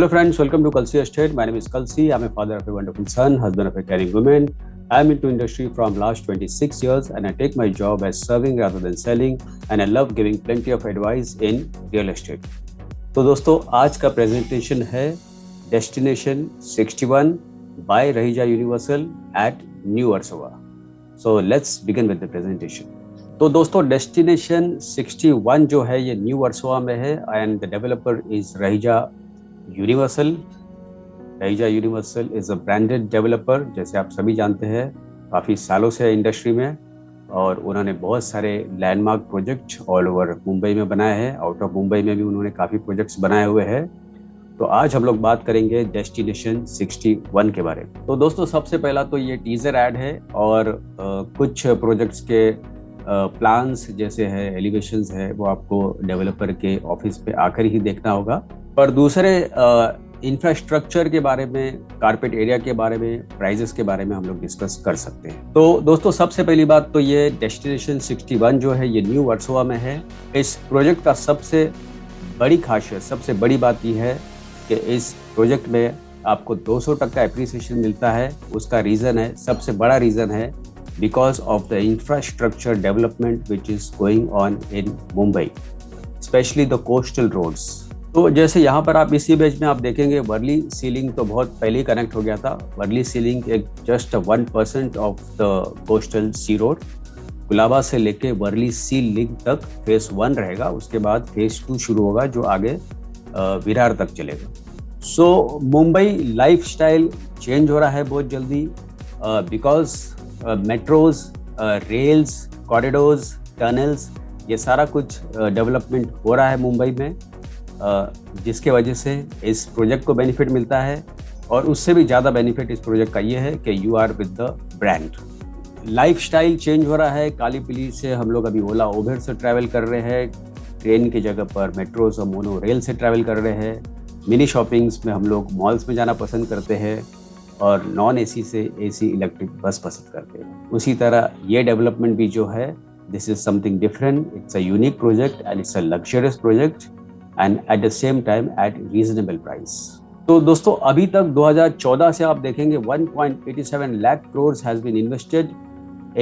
Hello friends, welcome to Kalsi Estate. My name is Kalsi. I'm a father of a wonderful son, husband of a caring woman. I'm into industry from last 26 years and I take my job as serving rather than selling and I love giving plenty of advice in real estate. तो दोस्तों आज का presentation है destination 61 by Raheja Universal at New Versova. So let's begin with the presentation. तो दोस्तों destination 61 जो है ये न्यू वर्सोवा में है and the developer is Raheja Universal. Raheja Universal is a branded developer, जैसे आप सभी जानते हैं, काफ़ी सालों से इंडस्ट्री में और उन्होंने बहुत सारे landmark project all over Mumbai में बनाए हैं. आउट ऑफ मुंबई में भी उन्होंने काफ़ी प्रोजेक्ट्स बनाए हुए हैं. तो आज हम लोग बात करेंगे डेस्टिनेशन 61 के बारे में. तो दोस्तों सबसे पहला तो ये टीजर ऐड है और कुछ प्रोजेक्ट्स के प्लान्स जैसे है, एलिवेशंस है, वो आपको डेवलपर के ऑफिस पे आकर ही देखना होगा. और दूसरे इंफ्रास्ट्रक्चर के बारे में, कारपेट एरिया के बारे में, प्राइजेस के बारे में हम लोग डिस्कस कर सकते हैं. तो दोस्तों सबसे पहली बात तो ये डेस्टिनेशन 61 जो है ये न्यू वर्सोवा में है. इस प्रोजेक्ट का सबसे बड़ी खासियत, सबसे बड़ी बात यह है कि इस प्रोजेक्ट में आपको 200% एप्रिसिएशन मिलता है. उसका रीज़न है, सबसे बड़ा रीज़न है because of the infrastructure development which is going on in Mumbai, specially the coastal roads. तो जैसे यहाँ पर आप इसी इमेज में आप देखेंगे वर्ली सीलिंग तो बहुत पहले ही कनेक्ट हो गया था. वर्ली सीलिंग एक just 1% of the coastal sea road. Colaba से लेके वर्ली सी लिंक तक फेज 1 रहेगा, उसके बाद फेज 2 शुरू होगा जो आगे विरार तक चलेगा. सो मुंबई लाइफस्टाइल चेंज हो रहा है बहुत जल्दी because metros, rails, corridors, tunnels, ये सारा कुछ डेवलपमेंट हो रहा है मुंबई में, जिसके वजह से इस प्रोजेक्ट को बेनिफिट मिलता है. और उससे भी ज़्यादा बेनिफिट इस प्रोजेक्ट का ये है कि you are with the brand. Lifestyle change हो रहा है. कालीपिली से हम लोग अभी ओला उबेर से ट्रैवल कर रहे हैं, ट्रेन की जगह पर मेट्रोस और मोनो रेल से ट्रैवल कर रहे हैं. मिनी शॉपिंग्स में हम लोग मॉल्स में जाना पसंद करते हैं और नॉन एसी से एसी इलेक्ट्रिक बस पसंद करते हैं. उसी तरह ये डेवलपमेंट भी जो है, this is something different. It's a unique project and it's a luxurious project and at the same time at reasonable price. तो दोस्तों अभी तक 2014 से आप देखेंगे 1.87 lakh crore has been invested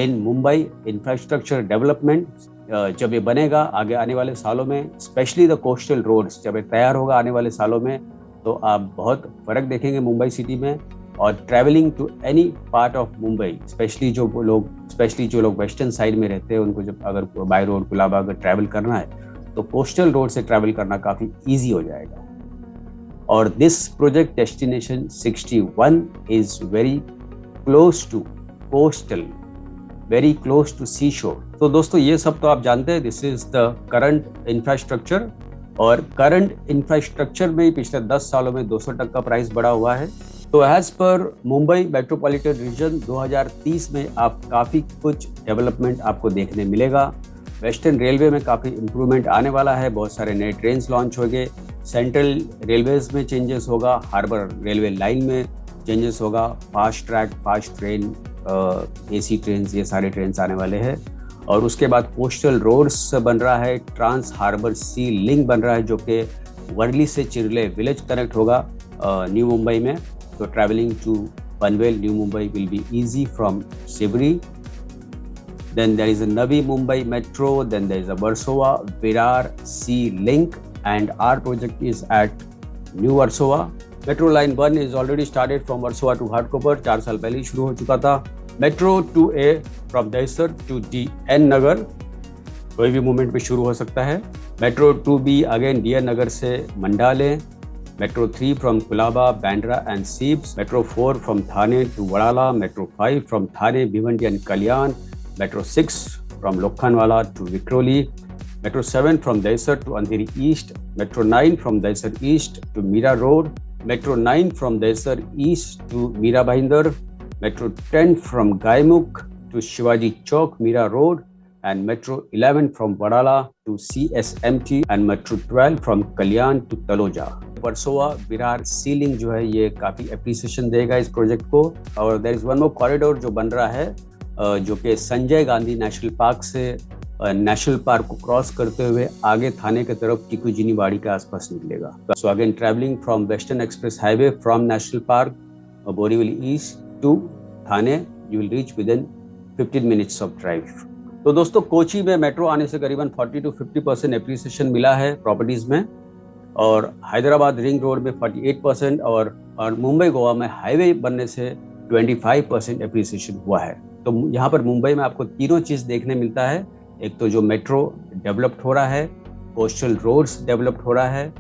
in Mumbai infrastructure development. जब ये बनेगा आगे आने वाले सालों में, स्पेशली द कोस्टल रोड्स जब ये तैयार होगा आने वाले सालों में, तो आप बहुत फर्क देखेंगे मुंबई सिटी में. और travelling to any part of Mumbai, specially जो लोग वेस्टर्न साइड में रहते हैं, उनको जब अगर बाय रोड कुलाबा अगर ट्रैवल करना है तो कोस्टल रोड से ट्रैवल करना काफ़ी इजी हो जाएगा. और this project destination 61 is very close to coastal, very close to sea shore. तो दोस्तों ये सब तो आप जानते हैं, this is the current infrastructure. और करंट इंफ्रास्ट्रक्चर में ही पिछले 10 सालों में 200% का प्राइस बढ़ा हुआ है. तो as per Mumbai metropolitan region 2030 में आप काफ़ी कुछ डेवलपमेंट आपको देखने मिलेगा. वेस्टर्न रेलवे में काफ़ी इम्प्रूवमेंट आने वाला है. बहुत सारे नए ट्रेन्स लॉन्च हो गए. सेंट्रल रेलवेज में चेंजेस होगा. हार्बर रेलवे लाइन में चेंजेस होगा. Fast track, fast train, AC train, ये सारे ट्रेन्स आने वाले हैं. और उसके बाद कोस्टल रोड्स बन रहा है. ट्रांस हार्बर सी लिंक बन रहा है जो कि वर्ली से चिरले विलेज कनेक्ट होगा न्यू मुंबई में. तो travelling to Panvel new Mumbai will be easy from Sewri. Then there is a Navi Mumbai Metro, then there is a Versova Virar Sea Link, and our project is at New Versova. Metro Line 1 is already started from Versova to Ghatkopar, 4 साल पहले ही शुरू हो चुका था. Metro 2A from Dahisar to DN Nagar, कोई भी movement पे शुरू हो सकता है. Metro 2B again DN नगर से Mandale. Metro 3 from Kulaba, Bandra and Seeps. Metro 4 from Thane to Wadala. Metro 5 from Thane, Bhiwandi and Kalyan. Metro 6 from Lokhandwala to Vikhroli. Metro 7 from Dahisar to Andheri East. Metro 9 from Dahisar East to Mira Road. Metro 9 from Dahisar East to Mira Bhayandar. Metro 10 from Gaimukh to Shivaji Chowk, Mira Road. And Metro 11 from Wadala to CSMT. And Metro 12 from Kalyan to Taloja. Versova Virar sea link जो है ये काफ़ी appreciation देगा इस project को. और there is one more corridor जो बन रहा है जो कि संजय गांधी नेशनल पार्क से नेशनल पार्क को क्रॉस करते हुए आगे थाने की तरफ टिकुजिनीवाड़ी के आसपास निकलेगा. So again travelling from western express highway from national park Borivali east to Thane, you will reach within 15 minutes of drive. तो दोस्तों, कोची में मेट्रो आने से करीबन 40 to 50% एप्रिसिएशन मिला है प्रॉपर्टीज में, और हैदराबाद रिंग रोड में 48% और मुंबई गोवा में हाईवे बनने से 25% एप्रिसिएशन हुआ है. तो यहाँ पर मुंबई में आपको तीनों चीज़ देखने मिलता है. एक तो जो मेट्रो डेवलप्ड हो रहा है, कोस्टल रोड्स डेवलप्ड हो रहा है,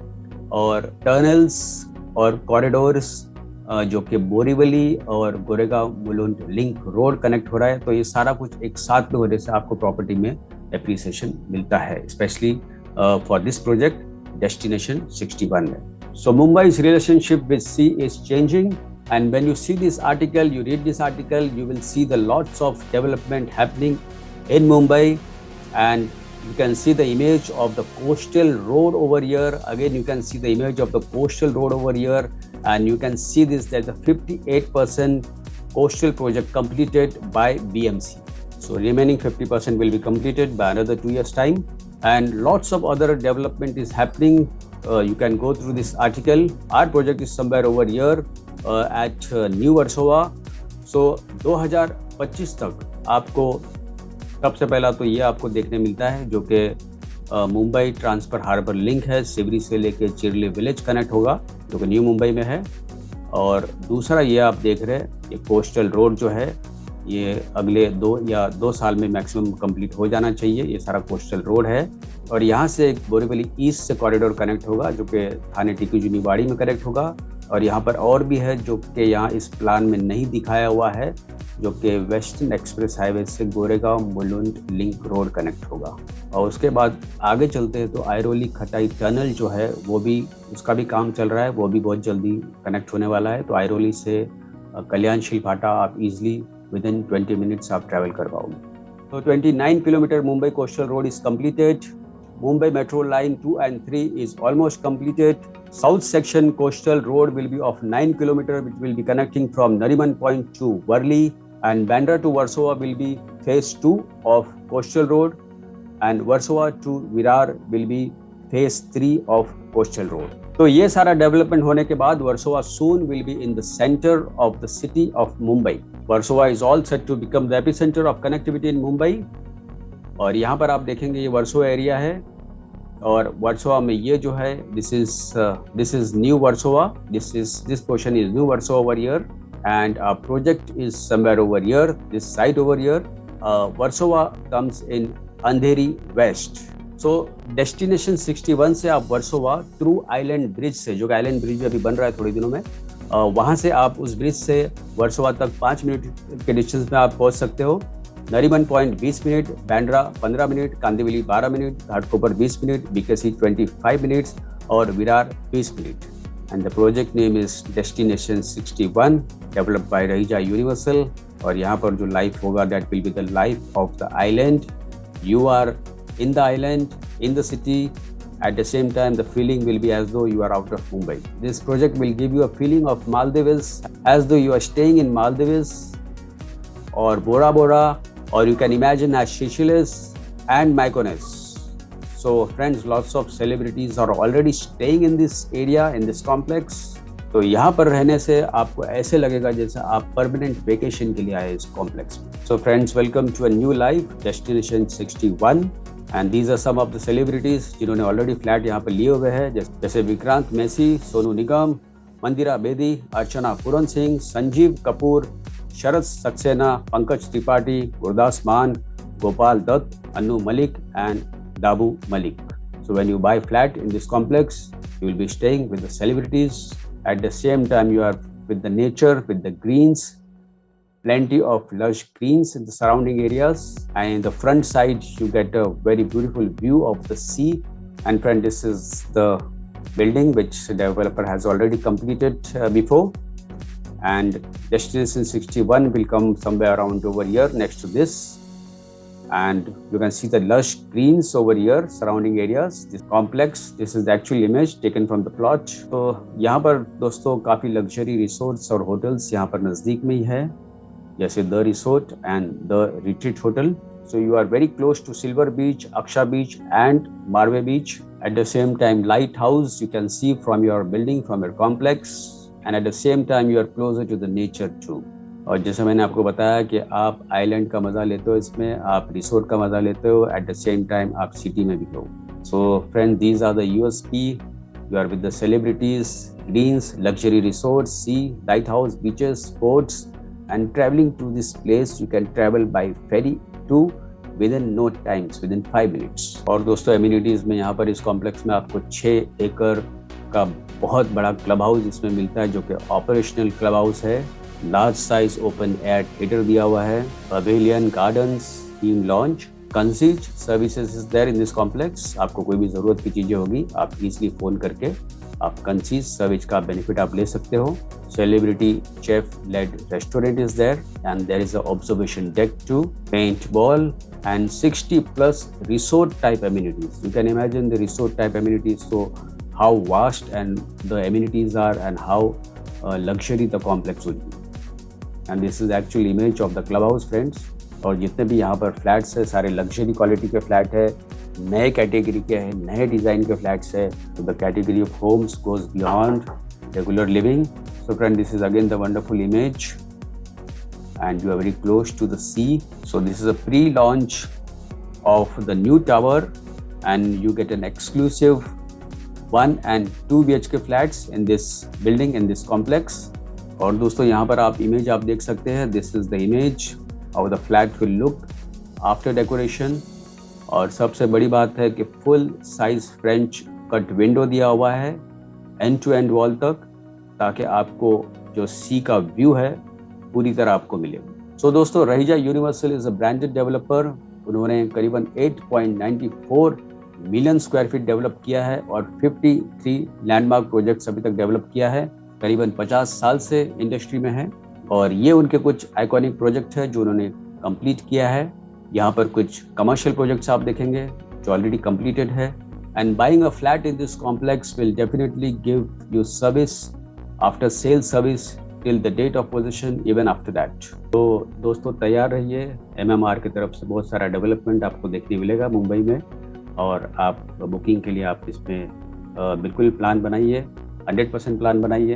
और टनल्स और कॉरिडोर्स जो कि बोरीवली और Goregaon Mulund link road connect हो रहा है. तो ये सारा कुछ एक साथ में होने से आपको प्रॉपर्टी में एप्रिसिएशन मिलता है, specially for this project destination 61 में. So Mumbai's relationship with sea is changing, and when you see this article, you read this article, you will see the lots of development happening in Mumbai, and you can see the image of the coastal road over here. Again, you can see the image of the coastal road over here, and you can see this, that the 58% coastal project completed by BMC. So remaining 50% will be completed by another 2 years time, and lots of other development is happening. You can go through this article. Our project is somewhere over here at New Warsaw. So 2025 तक आपको सबसे पहला तो ये आपको देखने मिलता है, जो कि मुंबई ट्रांसफर हार्बर लिंक है, सिवरी से लेके चिरले विलेज कनेक्ट होगा, जो कि न्यू मुंबई में है. और दूसरा ये आप देख रहे हैं, ये कोस्टल रोड जो है, ये अगले 2 साल में मैक्सिमम कंप्लीट हो जाना चाहिए. ये सारा कोस्टल रोड है, और यहाँ से एक बोरीवली ईस्ट से कॉरिडोर कनेक्ट होगा, जो कि थाने टिकुजिनीवाड़ी में कनेक्ट होगा. और यहाँ पर और भी है जो कि यहाँ इस प्लान में नहीं दिखाया हुआ है, जो कि वेस्टर्न एक्सप्रेस हाईवे से Goregaon Mulund link road connect होगा. और उसके बाद आगे चलते हैं तो आयरोली खटाई टनल जो है, वो भी, उसका भी काम चल रहा है, वो भी बहुत जल्दी कनेक्ट होने वाला है. तो आयरोली से कल्याणशील फाटा आप इजीली विद इन 20 मिनट्स आप ट्रैवल कर पाओगे. तो 29 kilometre Mumbai coastal road is completed. Mumbai Metro Line 2 and 3 is almost completed. South section coastal road will be of 9 kilometers, which will be connecting from Nariman Point to Worli, and Bandra to Warsaw will be phase 2 of coastal road, and Warsaw to Virar will be phase 3 of coastal road. तो ये सारा development होने के बाद Warsaw soon will be in the center of the city of Mumbai. Warsaw is all set to become the epicenter of connectivity in Mumbai. और यहाँ पर आप देखेंगे ये वर्सोवा एरिया है, और वर्सोवा में ये जो है, this is new Versova, this portion is new Versova over here, and our project is somewhere over here, this side over here. Versova comes in Andheri west. So destination 61 से आप वर्सोवा थ्रू आइलैंड ब्रिज से, जो कि आइलैंड ब्रिज अभी बन रहा है थोड़े दिनों में, वहाँ से आप उस ब्रिज से वर्सोवा तक 5 मिनट के डिस्टेंस में आप पहुँच सकते हो. Nariman Point 20 minute, Bandra 15 minute, Kandivali 12 minute, Ghatkopar 20 minute, BKC 25 minutes और Virar 20 minute. And the project name is destination 61, developed by Raheja Universal. और यहाँ पर जो लाइफ होगा, that will be the life of the island. You are in the island, in the city. At the same time, the feeling will be as though you are out of Mumbai. This project will give you a feeling of Maldives, as though you are staying in Maldives or Bora Bora, or you can imagine as Seychelles and Mykonos. So friends, lots of celebrities are already staying in this area, in this complex. तो यहाँ पर रहने से आपको ऐसे लगेगा जैसे आप परमानेंट वेकेशन के लिए आए इस कॉम्प्लेक्स में. So friends, welcome to a new life, Destination 61. And these are some of the celebrities जिन्होंने ऑलरेडी फ्लैट यहाँ पर लिए हुए हैं, जैसे विक्रांत मैसी, सोनू निगम, मंदिरा बेदी, अर्चना पूरन सिंह, संजीव कपूर, शरद सक्सेना, पंकज त्रिपाठी, गुरदास मान, गोपाल दत्त, अनु मलिक एंड दाबू Malik. So when you buy flat in this complex, you will be staying with the celebrities. At the same time, you are with the nature, with the greens. Plenty of lush greens in the surrounding areas, and in the front side you get a very beautiful view of the sea. And friend, this is the building which the developer has already completed before, and Destination 61 will come somewhere around over here next to this, and you can see the lush greens over here surrounding areas. This complex, this is the actual image taken from the plot. तो यहाँ पर दोस्तों काफ़ी luxury resorts और hotels यहाँ पर नज़दीक में ही है, जैसे the resort and the retreat hotel. So you are very close to Silver Beach, Aksha Beach and Marve Beach. At the same time, lighthouse you can see from your building, from your complex, and at the same time you are closer to the nature too. और जैसे मैंने आपको बताया कि आप island का मज़ा लेते हो, इसमें आप रिसोर्ट का मज़ा लेते हो, एट द सेम टाइम आप सिटी में भी हो. So friend, these are the USP. You are with the celebrities, greens, luxury resorts, sea, lighthouse, beaches, sports, and traveling to this place you can travel by ferry to within no times, within 5 minutes. और दोस्तों amenities में यहाँ पर इस complex में आपको 6 एकड़ का बहुत बड़ा क्लब हाउस इसमें मिलता है, जो कि ऑपरेशनल क्लब हाउस है. Large size open air theatre दिया हुआ है, pavilion, gardens, theme lawns, concierge services is there in this complex. आपको कोई भी ज़रूरत की चीज़ें होगी आप इजीली फ़ोन करके आप कंसीज सर्विस का बेनिफिट आप ले सकते हो. Celebrity chef led restaurant is there and there is a observation deck too, paint ball and 60+ resort type amenities. You can imagine the resort type amenities, so how vast and the amenities are and how luxury the complex would be. And this is actual image of the clubhouse, friends. और जितने भी यहाँ पर flats है सारे luxury quality के flat है, नए कैटेगरी के हैं, नए डिज़ाइन के फ्लैट्स है. तो the category of homes goes beyond regular living. So friend, this is again the wonderful image and you are very close to the sea. So this is a pre-launch of the new tower and you get an exclusive 1 and 2 BHK flats in this building, in this complex. और दोस्तों यहाँ पर आप image आप देख सकते हैं. This is the image how the flat will look after decoration. और सबसे बड़ी बात है कि full size French cut window दिया हुआ है end to end wall तक, ताकि आपको जो sea का व्यू है पूरी तरह आपको मिलेगा. सो दोस्तों, Raheja Universal is a branded developer. उन्होंने करीबन 8.94 मिलियन स्क्वायर फीट डेवलप किया है और 53 लैंडमार्क प्रोजेक्ट्स अभी तक डेवलप किया है. करीबन 50 साल से इंडस्ट्री में है और ये उनके कुछ आइकॉनिक प्रोजेक्ट है जो उन्होंने कंप्लीट किया है. यहाँ पर कुछ कमर्शियल प्रोजेक्ट्स आप देखेंगे जो ऑलरेडी कंप्लीटेड है. And buying a flat in this complex will definitely give you service, after sale service till the date of possession, even after that. तो दोस्तों तैयार रहिए, MMR की तरफ से बहुत सारा डेवलपमेंट आपको देखने मिलेगा मुंबई में. और आप बुकिंग के लिए आप इसमें बिल्कुल प्लान बनाइए, 100% प्लान बनाइए,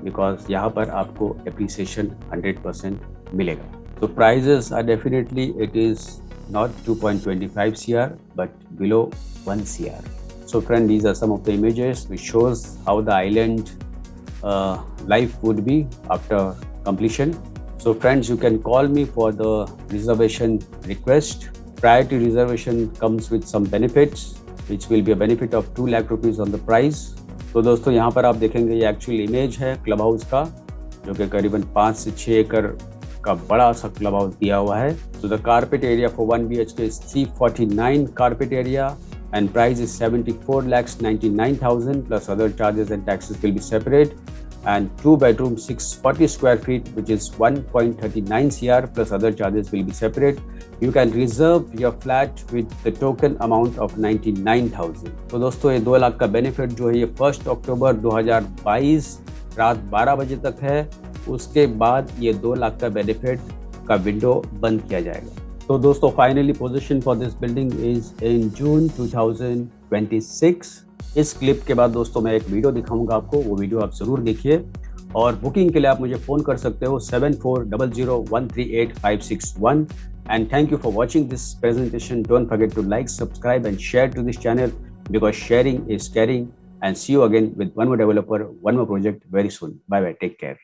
बिकॉज यहाँ पर आपको एप्रिसिएशन 100% मिलेगा. तो prices are definitely, it is not 2.25 CR but below 1 CR. So friend, these are some of the images which shows how the island life would be after completion. So friends, you can call me for the reservation request. Priority reservation comes with some benefits, which will be a benefit of 2 lakh rupees on the price. तो दोस्तों यहाँ पर आप देखेंगे ये actual image है club house का, जो कि करीबन 5 से 6 एकड़ का बड़ा सा क्लब हाउस दिया हुआ है. So the carpet area for 1 BHK is 349 carpet area and price is 74,99,000 plus other charges and taxes will be separate. And 2 bedroom 640 square feet which is 1.39 CR plus other charges will be separate. You can reserve your flat with the token amount of 99,000. तो दोस्तों ये 2 लाख का benefit जो है ये 1 अक्टूबर 2022 रात 12 बजे तक है. उसके बाद ये 2 लाख का बेनिफिट का विंडो बंद किया जाएगा. तो दोस्तों finally possession for this building is in June 2026. इस क्लिप के बाद दोस्तों मैं एक वीडियो दिखाऊंगा आपको, वो वीडियो आप जरूर देखिए. और बुकिंग के लिए आप मुझे फ़ोन कर सकते हो 7400138561. And thank you for watching this presentation. Don't forget to like, subscribe and share to this channel because sharing is caring. And see you again with one more developer, one more project very soon. Bye bye, take care.